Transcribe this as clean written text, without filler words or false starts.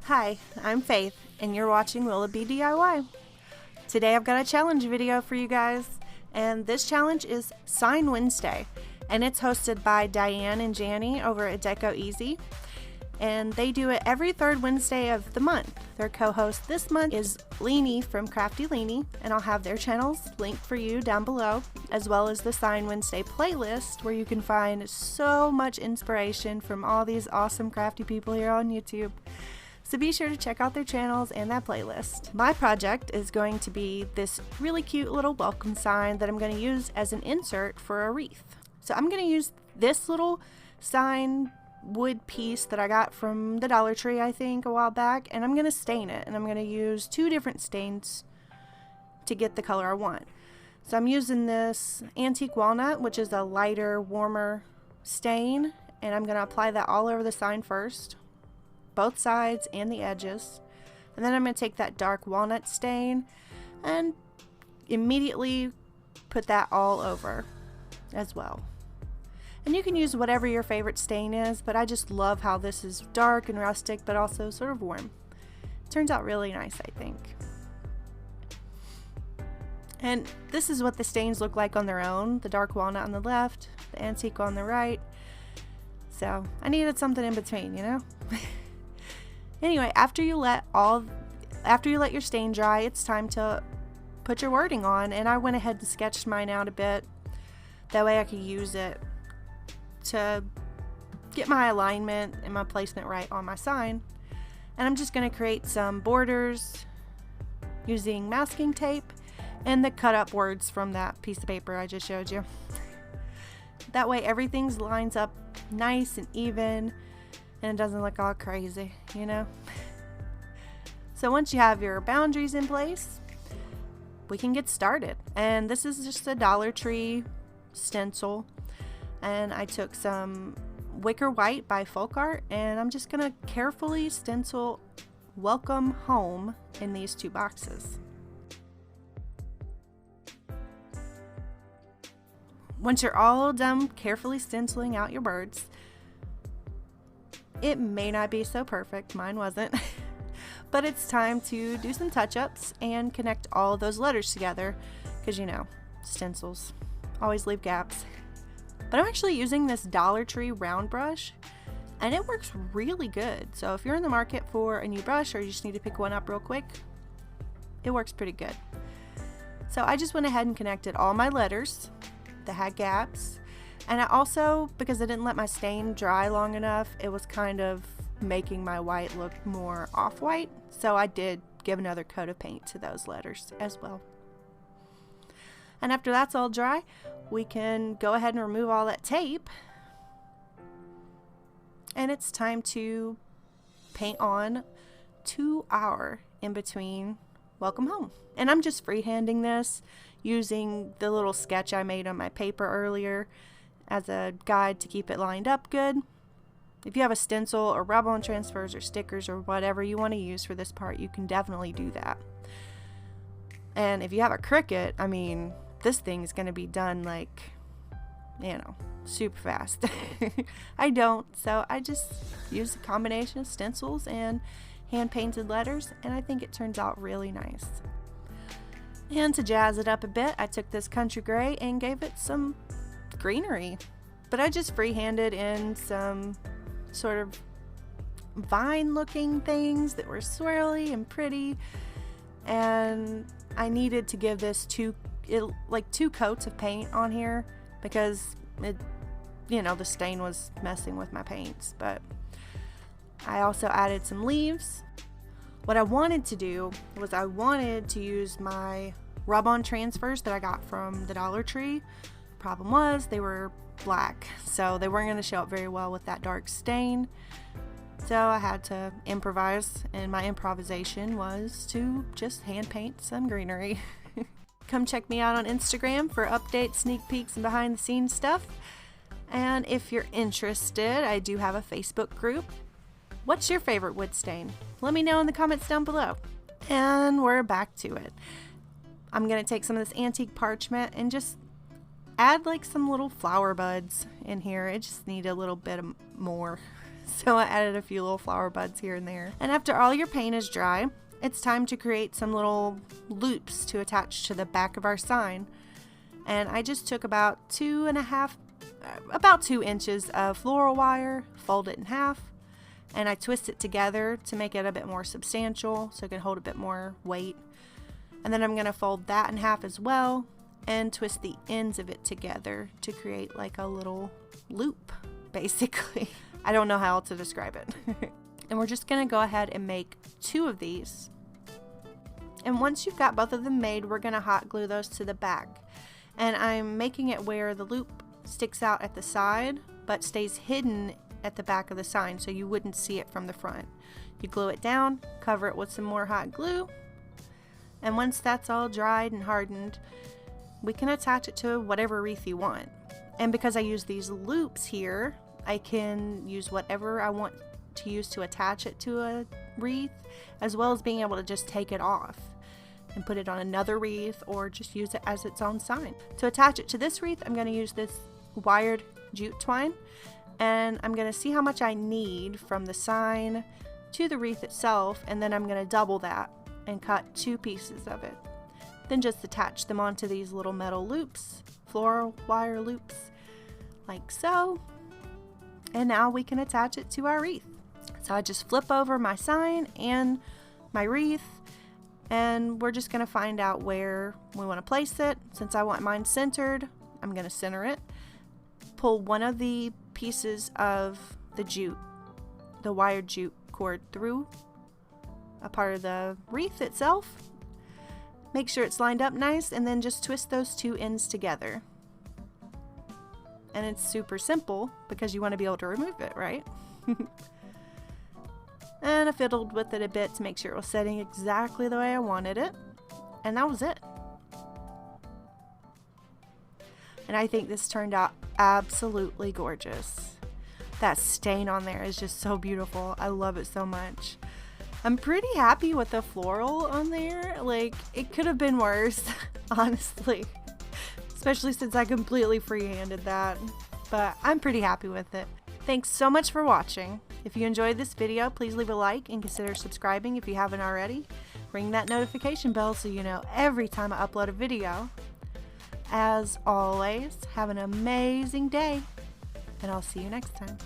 Hi, I'm Faith, and you're watching willoughbydiy. Today I've got a challenge video for you guys, and this challenge is Sign Wednesday, and it's hosted by Diane and Janny over at Deco Easy, and they do it every third Wednesday of the month. Their co-host this month is Leeny from Crafty Leeny, and I'll have their channels linked for you down below, as well as the Sign Wednesday playlist where you can find so much inspiration from all these awesome crafty people here on YouTube. So be sure to check out their channels and that playlist. My project is going to be this really cute little welcome sign that I'm going to use as an insert for a wreath. So I'm going to use this little sign wood piece that I got from the Dollar Tree, I think, a while back, and I'm going to stain it, and I'm going to use two different stains to get the color I want. So I'm using this antique walnut, which is a lighter, warmer stain, and I'm going to apply that all over the sign first, both sides and the edges, and then I'm going to take that dark walnut stain and immediately put that all over as well. And you can use whatever your favorite stain is, but I just love how this is dark and rustic but also sort of warm. It turns out really nice, I think. And this is what the stains look like on their own, the dark walnut on the left, the antique on the right. So I needed something in between, you know? Anyway, after you let your stain dry, it's time to put your wording on, and I went ahead and sketched mine out a bit. That way I could use it to get my alignment and my placement right on my sign. And I'm just going to create some borders using masking tape and the cut up words from that piece of paper I just showed you. That way everything lines up nice and even, and it doesn't look all crazy, you know? So once you have your boundaries in place, we can get started. And this is just a Dollar Tree stencil, and I took some wicker white by Folkart, and I'm just gonna carefully stencil "Welcome Home" in these two boxes. Once you're all done carefully stenciling out your birds, it may not be so perfect, mine wasn't, but it's time to do some touch-ups and connect all those letters together, because you know, stencils always leave gaps. But I'm actually using this Dollar Tree round brush, and it works really good. So if you're in the market for a new brush, or you just need to pick one up real quick, it works pretty good. So I just went ahead and connected all my letters that had gaps. And I also, because I didn't let my stain dry long enough, it was kind of making my white look more off-white. So I did give another coat of paint to those letters as well. And after that's all dry, we can go ahead and remove all that tape. And it's time to paint on to our in between "Welcome Home." And I'm just freehanding this using the little sketch I made on my paper earlier as a guide to keep it lined up good. If you have a stencil or rub-on transfers or stickers or whatever you want to use for this part, you can definitely do that. And if you have a Cricut, I mean, this thing's going to be done like, you know, super fast. I don't, so I just use a combination of stencils and hand-painted letters, and I think it turns out really nice. And to jazz it up a bit, I took this country gray and gave it some greenery, but I just freehanded in some sort of vine looking things that were swirly and pretty, and I needed to give this two coats of paint on here because it, you know, the stain was messing with my paints. But I also added some leaves. What I wanted to do was I wanted to use my rub-on transfers that I got from the Dollar Tree. Problem was they were black, so they weren't going to show up very well with that dark stain. So I had to improvise, and my improvisation was to just hand paint some greenery. Come check me out on Instagram for updates, sneak peeks, and behind the scenes stuff. And if you're interested, I do have a Facebook group. What's your favorite wood stain? Let me know in the comments down below. And we're back to it. I'm going to take some of this antique parchment and just add like some little flower buds in here. I just need a little bit more. so I added a few little flower buds here and there. And after all your paint is dry, it's time to create some little loops to attach to the back of our sign. And I just took about 2 inches of floral wire, fold it in half, and I twist it together to make it a bit more substantial so it can hold a bit more weight. And then I'm going to fold that in half as well and twist the ends of it together to create like a little loop, basically. I don't know how else to describe it. And we're just going to go ahead and make 2 of these. And once you've got both of them made, we're going to hot glue those to the back. And I'm making it where the loop sticks out at the side but stays hidden at the back of the sign so you wouldn't see it from the front. You glue it down, cover it with some more hot glue, and once that's all dried and hardened, we can attach it to whatever wreath you want. And because I use these loops here, I can use whatever I want to use to attach it to a wreath, as well as being able to just take it off and put it on another wreath or just use it as its own sign. To attach it to this wreath, I'm going to use this wired jute twine, and I'm going to see how much I need from the sign to the wreath itself, and then I'm going to double that and cut 2 pieces of it. Then just attach them onto these little metal loops, floral wire loops, like so. And now we can attach it to our wreath. So I just flip over my sign and my wreath, and we're just going to find out where we want to place it. Since I want mine centered, I'm going to center it. Pull one of the pieces of the jute, the wired jute cord, through a part of the wreath itself. Make sure it's lined up nice, and then just twist those 2 ends together. And it's super simple because you want to be able to remove it, right? And I fiddled with it a bit to make sure it was setting exactly the way I wanted it. And that was it. And I think this turned out absolutely gorgeous. That stain on there is just so beautiful. I love it so much. I'm pretty happy with the floral on there. Like, it could have been worse, honestly. Especially since I completely freehanded that. But I'm pretty happy with it. Thanks so much for watching. If you enjoyed this video, please leave a like and consider subscribing if you haven't already. Ring that notification bell so you know every time I upload a video. As always, have an amazing day, and I'll see you next time.